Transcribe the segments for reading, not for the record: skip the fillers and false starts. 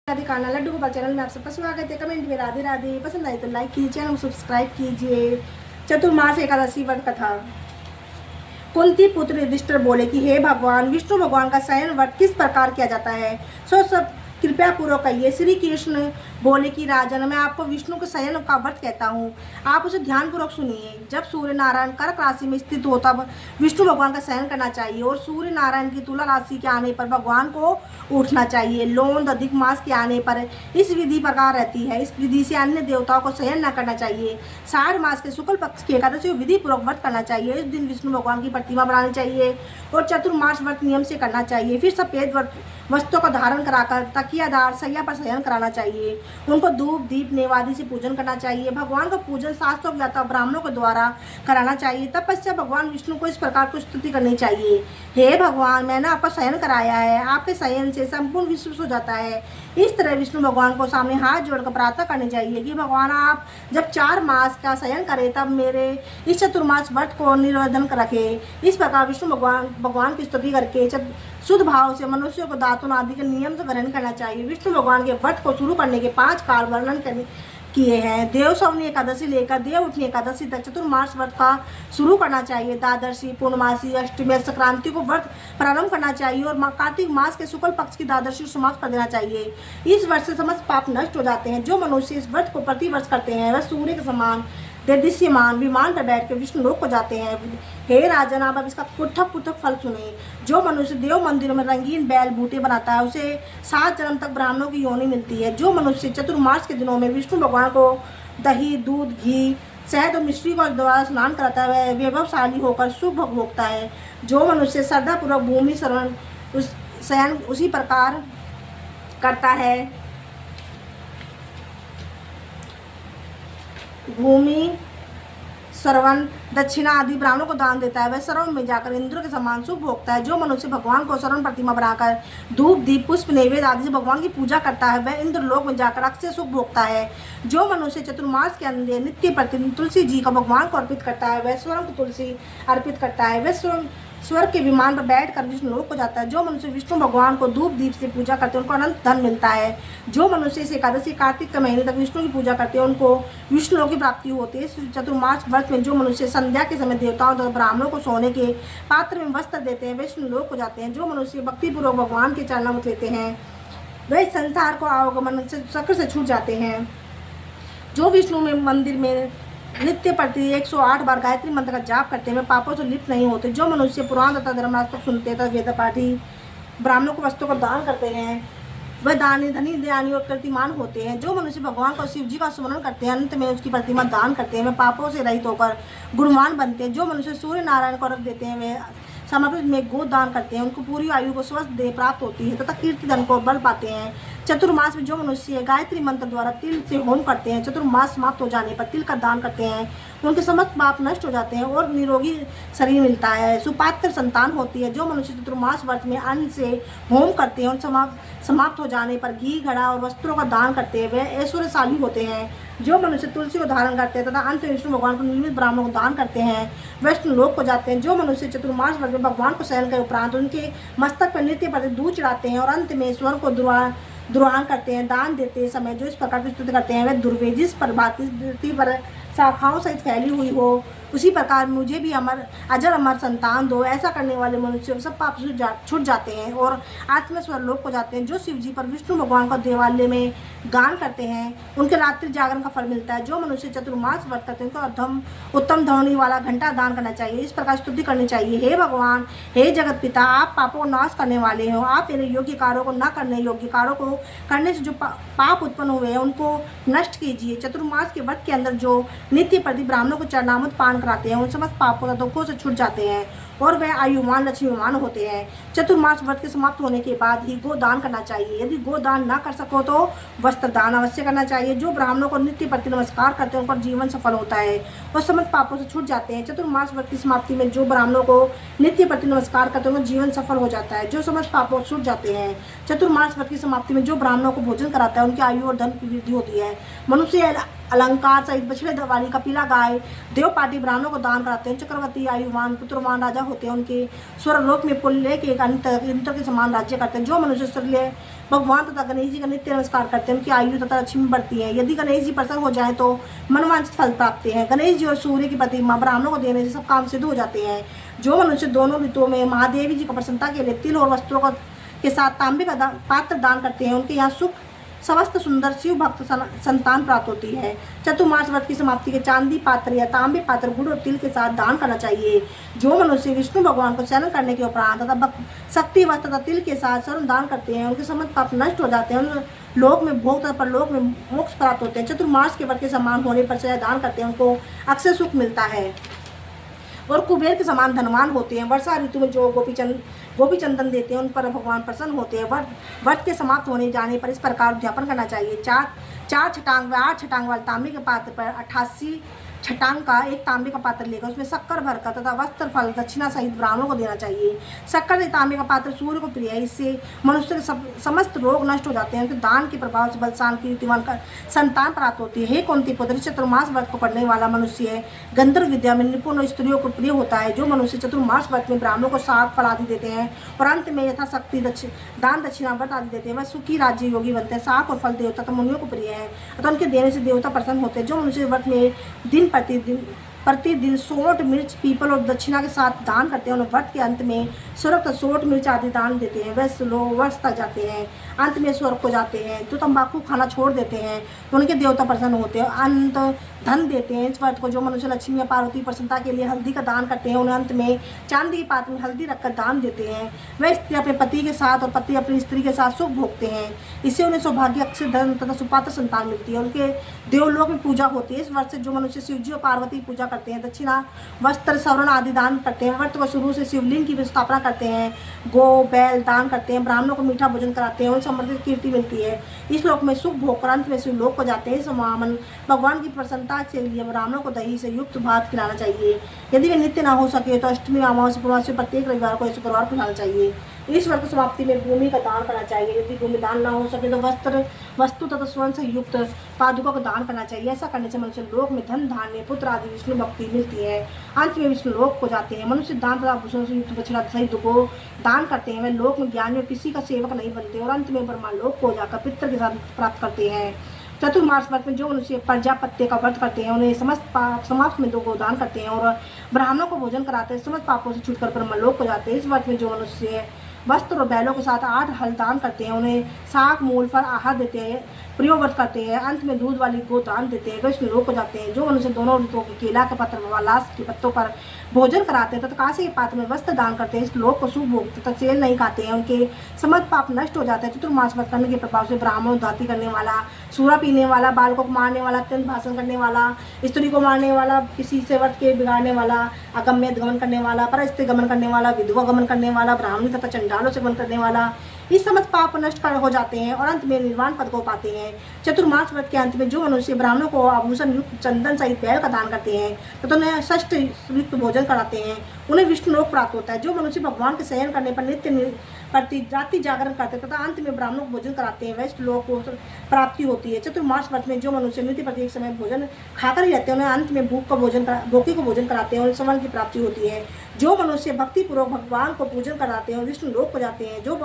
राधे खाना लड्डू गोपाल चैनल में आप सबका स्वागत है। कमेंट में राधे राधे, पसंद आए तो लाइक कीजिए, चैनल को सब्सक्राइब कीजिए। चतुर्मास एकादशी व्रत कथा। कुंती पुत्र युधिष्ठिर बोले कि हे भगवान, विष्णु भगवान का शयन व्रत किस प्रकार किया जाता है, सो सब कृपया पूर्वक कहिए। श्री कृष्ण बोले कि राजन, मैं आपको विष्णु के शयन का व्रत कहता हूँ, आप उसे ध्यान पूर्वक सुनिए। जब सूर्य नारायण कर्क राशि में स्थित हो तब विष्णु भगवान का शयन करना चाहिए और सूर्य नारायण की तुला राशि के आने पर भगवान को उठना चाहिए। लोन अधिक मास के आने पर इस विधि प्रकार रहती है। इस विधि से अन्य देवताओं को शयन न करना चाहिए। 60 मास के शुक्ल पक्ष की एकादशी विधि पूर्वक व्रत करना चाहिए। इस दिन विष्णु भगवान की प्रतिमा बनानी चाहिए और चतुर्मास व्रत नियम से करना चाहिए। फिर सफेद वस्त्रों का धारण कराकर तकियादार सैया पर शयन कराना चाहिए। उनको धूप दीप नेवादी से पूजन करना चाहिए। भगवान का पूजन शास्त्रों ज्ञाता ब्राह्मणों के द्वारा कराना चाहिए। तपस्या भगवान विष्णु को इस प्रकार की स्तुति करनी चाहिए। हे भगवान, मैंने आपका शयन कराया है, आपके शयन से संपूर्ण विश्व सो जाता है। इस तरह विष्णु भगवान को सामने हाथ जोड़कर प्रार्थना करनी चाहिए कि भगवान, आप जब 4 मास का शयन करें तब मेरे इस चतुर्मास व्रत को निर्वर्धन रखें। इस प्रकार विष्णु भगवान की स्तुति करके शुद्ध भाव से मनुष्यों को दातुन आदि के नियम से ग्रहण करना चाहिए। विष्णु भगवान के व्रत को शुरू करने के 5 काल वर्णन किए हैं। देव सवनी एकादशी लेकर देव उठनी एकादशी तक चतुर्मास व्रत का शुरू करना चाहिए। द्वादशी, पूर्णमासी, अष्टमी, संक्रांति को व्रत प्रारंभ करना चाहिए और कार्तिक मास के शुक्ल पक्ष की द्वादशी समाप्त कर देना चाहिए। इस वर्ष से समस्त पाप नष्ट हो जाते हैं। जो मनुष्य इस व्रत को प्रतिवर्ष करते हैं वह सूर्य के समान दृश्यमान विमान पर बैठ कर विष्णु लोक को जाते हैं। हे राजन, आप अब इसका पृथक पृथक फल सुने। जो मनुष्य देव मंदिरों में रंगीन बैल बूटे बनाता है उसे 7 जन्म तक ब्राह्मणों की योनि मिलती है। जो मनुष्य चतुर्मास के दिनों में विष्णु भगवान को दही, दूध, घी, शहद और मिश्री को द्वारा स्नान कराता है वह वैभवशाली होकर सुख भोगता है। जो मनुष्य श्रद्धापूर्वक भूमि शयन उसी प्रकार करता है, भूमि श्रवण दक्षिणा आदि ब्राह्मणों को दान देता है, वह सर्व में जाकर इंद्र के समान सुख भोगता है। जो मनुष्य भगवान को स्वर्ण प्रतिमा बनाकर धूप दीप पुष्प नैवेद्य आदि से भगवान की पूजा करता है वह इंद्र लोक में जाकर अक्षय सुख भोगता है। जो मनुष्य चतुर्मास के अंदर नित्य प्रतिदिन तुलसी जी का भगवान को अर्पित करता है वह स्वर्ण को तुलसी अर्पित करता है, वह स्वर्ग के विमान पर बैठकर विष्णु लोक को जाता है। जो मनुष्य विष्णु भगवान को धूप दीप से पूजा करते हैं उनको अनंत धन मिलता है। जो मनुष्य इस एकादशी कार्तिक के महीने तक विष्णु की पूजा करते हैं उनको विष्णु लोक की प्राप्ति होती है। इस चतुर्मास व्रत में जो मनुष्य संध्या के समय देवताओं तथा ब्राह्मणों को सोने के पात्र में वस्त्र देते हैं विष्णु लोक को जाते हैं। जो मनुष्य भक्तिपूर्वक भगवान के चरणामृत लेते हैं वे संसार को आवागमन से चक्र से छूट जाते हैं। जो विष्णु में मंदिर में नित्य प्रति 108 बार गायत्री मंत्र का जाप करते हैं वे पापों से लिप्त नहीं होते। जो मनुष्य पुराण तथा धर्मशास्त्र सुनते तथा वेद पाठी ब्राह्मणों को वस्तुओं को दान करते हैं वह दानी धनी दयानी और कीर्तिमान होते हैं। जो मनुष्य भगवान को शिव जी का स्मरण करते हैं अंत में उसकी प्रतिमा दान करते हैं वे पापों से रहित होकर गुणवान बनते हैं। जो मनुष्य सूर्य नारायण को अर्घ देते हैं वे समर्पित में गोद दान करते हैं उनको पूरी आयु को स्वस्थ देह प्राप्त होती है तथा कीर्ति धन को बल पाते हैं। चतुर्मास में जो मनुष्य गायत्री मंत्र द्वारा तिल से होम करते हैं चतुर्मास समाप्त हो जाने पर तिल का दान करते हैं उनके समस्त पाप नष्ट हो जाते हैं और निरोगी शरीर मिलता है, सुपात्र संतान होती है। जो मनुष्य चतुर्मास व्रत में अन्न से होम करते हैं उन समाप्त हो जाने पर घी, घड़ा और वस्त्रों का दान करते हैं वे ऐश्वर्यशाली होते हैं। जो मनुष्य तुलसी को धारण करते हैं तथा अंत में विष्णु भगवान को निर्मित ब्राह्मणों को दान करते हैं विष्णु लोक को जाते हैं। जो मनुष्य चतुर्मास व्रत में भगवान को शयन के उपरांत उनके मस्तक पर नित्य प्रति दूध चढ़ाते हैं और अंत में ईश्वर को दुर्वाहन करते हैं दान देते समय जो इस प्रकार की स्तुति करते हैं वह दुर्वेजिस पर पृथ्वी पर शाखाओं सहित फैली हुई हो, उसी प्रकार मुझे भी अजर अमर संतान दो। ऐसा करने वाले मनुष्य सब पाप छूट जाते हैं और आत्मेश्वर लोक को जाते हैं। जो शिव जी पर विष्णु भगवान का देवालय में गान करते हैं उनके रात्रि जागरण का फल मिलता है। जो मनुष्य चतुर्मास व्रत करते हैं उनको उत्तम ध्वनि वाला घंटा दान करना चाहिए। इस प्रकार स्तुति करनी चाहिए, हे भगवान, हे जगत पिता, आप पापों को नाश करने वाले हो। आप मेरे योग्य कार्यों को न करने योग्य कार्यों को करने से जो पाप उत्पन्न हुए हैं उनको नष्ट कीजिए। चतुर्मास के व्रत के अंदर जो नित्य प्रति ब्राह्मणों को चरणामृत पान कराते हैं उन समस्त पापों तथा दुखों से छूट जाते हैं और वह आयुमान लक्ष्मीमान होते हैं। चतुर्मास व्रत के समाप्त होने के बाद ही गोदान करना चाहिए। यदि गोदान ना कर सको तो वस्त्र दान अवश्य करना चाहिए। जो ब्राह्मणों को नित्य प्रति नमस्कार करते हैं उनका जीवन सफल होता है और समस्त पापों से छूट जाते हैं। चतुर्मास व्रत की समाप्ति में जो ब्राह्मणों को नित्य प्रति नमस्कार करते हैं उनका जीवन सफल हो जाता है, जो समस्त पापों से छूट जाते हैं। चतुर्मास व्रत की समाप्ति में जो ब्राह्मणों को भोजन कराता है उनकी आयु और धन की वृद्धि होती है। मनुष्य अलंकार सहित बछड़े वाली कपिला गाय देव पाटी ब्राह्मणों को दान कराते हैं। चक्रवर्ती आयुवान पुत्रवान राजा होते हैं, उनके स्वर्गलोक में पुल्य के एक इंद्र के समान राज्य करते हैं। जो मनुष्य सूर्य भगवान तथा गणेश जी का नित्य नमस्कार करते हैं, उनकी आयु तथा लक्ष्मी बढ़ती है। यदि गणेश जी प्रसन्न हो जाए तो मनवांछित फल प्राप्त हैं। गणेश जी और सूर्य की प्रतिमा ब्राह्मणों को देने से सब काम सिद्ध हो जाते हैं। जो मनुष्य दोनों ऋतुओं में महादेवी जी को प्रसन्नता के लिए तिल और वस्त्रों का के साथ तांबे का पात्र दान करते हैं, उनके यहाँ सुख समस्त सुंदर शिव भक्त संतान प्राप्त होती है। चतुर्मास व्रत की समाप्ति के चांदी पात्र या तांबे पात्र गुड़ और तिल के साथ दान करना चाहिए। जो मनुष्य विष्णु भगवान को शरण करने के उपरांत तथा शक्ति वस्त्र तथा तिल के साथ शरण दान करते हैं, उनके समस्त पाप नष्ट हो जाते हैं, उन लोक में भोग तथा परलोक में मोक्ष प्राप्त होते हैं। चतुर्मास के व्रत के समान होने पर से दान करते हैं, उनको अक्षय सुख मिलता है और कुबेर के समान धनवान होते हैं। वर्षा ऋतु में जो गोपी चंदन देते हैं, उन पर भगवान प्रसन्न होते हैं। व्रत के समाप्त होने जाने पर इस प्रकार उद्यापन करना चाहिए। चार छटांग व 8 छटांग वाले तांबे के पात्र पर 88 छटांग का एक तांबे का पात्र लेकर उसमें शक्कर भरकर तथा वस्त्र फल दक्षिणा सहित ब्राह्मणों को देना चाहिए। शक्कर से तांबे का पात्र सूर्य को प्रिय है, इससे मनुष्य के समस्त रोग नष्ट हो जाते हैं। तो दान के प्रभाव से बलशान कीर्तिमान का संतान प्राप्त होती है। हे कुंती पुत्र, चतुर्मास व्रत को पढ़ने वाला मनुष्य गंधर्व विद्या में निपुण और स्त्रियों को प्रिय होता है। जो मनुष्य चतुर्मास व्रत में ब्राह्मणों को साग फल आदि देते हैं और अंत में यथाशक्ति दान दक्षिणा व्रत आदि देते हैं, वह सुखी राज्य योगी बनते हैं। साग और फल देवता तो मुनियों को प्रिय है, अतः उनके देने से देवता प्रसन्न होते हैं। जो मनुष्य व्रत में दिन प्रतिदिन सोंठ मिर्च पीपल और दक्षिणा के साथ दान करते हैं, उन्हें व्रत के अंत में स्वर्ग सोंठ मिर्च आदि दान देते हैं, वह वर्ष तक जाते हैं, अंत में स्वर्ग को जाते हैं। जो तंबाकू खाना छोड़ देते हैं तो उनके देवता प्रसन्न होते हैं, अंत धन देते हैं। इस व्रत को जो मनुष्य लक्ष्मी या पार्वती प्रसन्नता के लिए हल्दी का दान करते हैं, उन्हें अंत में चांदी के पात्र में हल्दी रखकर दान देते हैं। वह स्त्री अपने पति के साथ और पति अपनी स्त्री के साथ सुख भोगते हैं, इससे उन्हें सौभाग्य अक्षय धन तथा सुपात्र संतान मिलती है। उनके देवलोक में पूजा होती है। इस व्रत से जो मनुष्य शिवजी और पार्वती पूजा करते हैं, दक्षिणा वस्त्र स्वर्ण आदि दान करते हैं, व्रत को शुरू से शिवलिंग की स्थापना करते हैं, गो बैल दान करते हैं, ब्राह्मणों को मीठा भोजन कराते हैं, उन समृद्ध कीर्ति मिलती है। इस लोक में सुख भोग कर अंत में शिवलोक को जाते हैं। समामन भगवान की प्रसन्नता के लिए ब्राह्मणों को दही से युक्त भात खिलाना चाहिए। यदि वे नित्य ना हो सके तो अष्टमी अमावस्या पूर्णिमा प्रत्येक रविवार को शुक्रवार खिलाना चाहिए। इस व्रत समाप्ति में भूमि का दान करना चाहिए। यदि भूमि दान ना हो सके तो वस्तु तथा स्वर्ण से युक्त पादुका का दान करना चाहिए। ऐसा करने से मनुष्य लोक में धन धान्य पुत्र आदि विष्णु भक्ति मिलती है, अंत में विष्णु लोक को जाते हैं। मनुष्य दान तथा आभूषणों से युक्त बछड़ा सहित को दान करते हैं, वे लोक में ज्ञानी और किसी का सेवक नहीं बनते और अंत में ब्रह्मा लोक को जाकर पितृ के साथ प्राप्त करते हैं। चतुर्मास व्रत में जो मनुष्य प्रजापत्य का व्रत करते हैं, उन्हें समस्त पाप समाप्त में को दान करते हैं और ब्राह्मणों को भोजन कराते हैं, समस्त पापों से छूटकर ब्रह्मलोक को जाते हैं। इस व्रत में जो मनुष्य वस्त्र और बैलों के साथ 8 हल दान करते हैं, उन्हें साग मूल फल आहार देते हैं, प्रिय व्रत करते हैं, अंत में दूध वाली गो दान देते हैं, विष्णु लोक को जाते हैं। जो मनुष्य दोनों ऋतुओं के केला के पत्र व लाश के पत्तों पर भोजन कराते हैं तथा कांसे के पात्र में वस्त्र दान करते हैं, इस लोक को शुभ भोग तथा सेल नहीं खाते हैं, उनके समस्त पाप नष्ट हो जाते हैं। चतुर्मास व्रत करने के प्रभाव से ब्राह्मण दाती करने वाला, सूरा पीने वाला, बालकों को मारने वाला, अत्यंत भाषण करने वाला, स्त्री को मारने वाला, किसी से व्रत के बिगाड़ने वाला, अगम्य गमन करने वाला, परस्त्री गमन करने वाला, विधवा गमन करने वाला, ब्राह्मणी तथा चंडालों से गमन करने वाला, इस समस्त पाप नष्ट हो जाते हैं और अंत में निर्वाण पद को पाते हैं। चतुर्मास व्रत के अंत में जो मनुष्य ब्राह्मणों को आभूषण युक्त चंदन सहित बैल का दान करते हैं तो उन्हें षष्ठ युक्त भोजन कराते हैं, उन्हें विष्णु लोक प्राप्त होता है। जो मनुष्य भगवान के शयन करने पर नित्य प्रति रात्रि जागरण करते तथा अंत में ब्राह्मणों को भोजन कराते हैं, वैष्णव लोक को प्राप्ति होती है। चतुर्मास व्रत में जो मनुष्य नित्य प्रति एक समय भोजन खाकर ही रहते हैं, उन्हें अंत में भूखी को भोजन कराते हैं और स्वर्ण की प्राप्ति होती है। जो मनुष्य भक्तिपूर्वक भगवान को पूजन कराते हैं और विष्णु लोक को जाते हैं, जो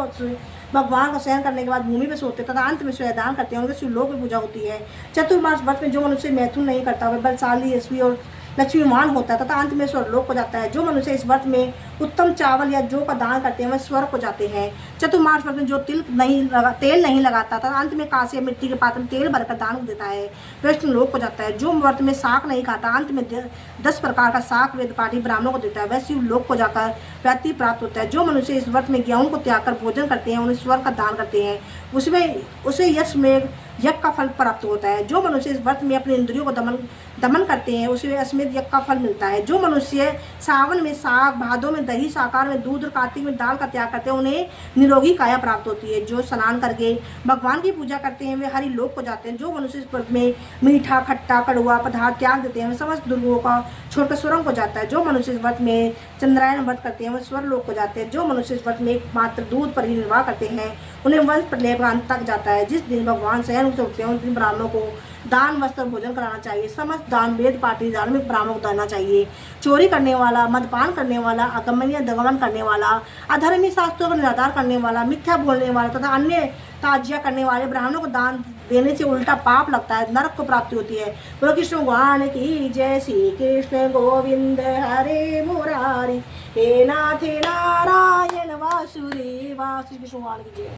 भगवान का शयन करने के बाद भूमि में सोते तथा अंत में स्वयदान करते हैं, उनके शिवलोक में पूजा होती है। चतुर्मास व्रत में जो मनुष्य मैथुन नहीं करता, वह बलशाली यशवी और लक्ष्मीमान होता है तथा अंत में स्वर्गलोक को जाता है। जो मनुष्य इस व्रत में उत्तम चावल या जौ का दान करते हैं, वह स्वर्ग को जाते हैं। चतुर्मास व्रत में जो तेल नहीं लगाता तथा अंत में कांसे या मिट्टी के पात्र में तेल भरकर दान देता है, विष्णु लोक को जाता है। जो व्रत में शाक नहीं खाता, अंत में 10 प्रकार का शाक वेद पाठी ब्राह्मणों को देता है, वह शिव लोक को जाकर प्राप्ति प्राप्त होता है। जो मनुष्य इस व्रत में गेहूं को त्याग कर भोजन करते हैं, उन्हें स्वर्ग का दान करते हैं, उसे यश में यज्ञ का फल प्राप्त होता है। जो मनुष्य इस व्रत में अपने इंद्रियों को दमन करते हैं, उसे अश्वमेध यज्ञ का फल मिलता है। जो मनुष्य सावन में साग, भादों में दही, साकार में दूध और कार्तिक में दाल का त्याग करते हैं, उन्हें निरोगी काया प्राप्त होती है। जो स्नान करके भगवान की पूजा करते हैं, वे हरि लोक को जाते हैं। जो मनुष्य इस व्रत में मीठा खट्टा कड़वा पदार्थ त्याग देते हैं, वे समस्त दुर्गों का छोड़कर स्वर्ग को जाता है। जो मनुष्य इस व्रत में चंद्रायन व्रत करते हैं, वे स्वर्ग लोक को जाते हैं। जो मनुष्य इस व्रत में एकमात्र दूध पर ही निर्वाह करते हैं, उन्हें वंश प्रलय का अंत तक जाता है। जिस दिन भगवान शयन से उठते हैं, उस दिन ब्राह्मणों को दान वस्त्र भोजन कराना चाहिए। समस्त दान वेद पाठी धार्मिक ब्राह्मणों को देना चाहिए। चोरी करने वाला, मदपान करने वाला, अगमन या दगमन करने वाला, अधर्मी शास्त्रों का निराधार करने वाला, मिथ्या बोलने वाला तथा अन्य ताजिया करने वाले ब्राह्मणों को दान देने से उल्टा पाप लगता है, नरक को प्राप्ति होती है। बोलो कृष्ण भगवान की जय। श्री कृष्ण गोविंद हरे मुरारी, हे नाथ नारायण वासुदेवा। श्री कृष्ण भगवान की जय।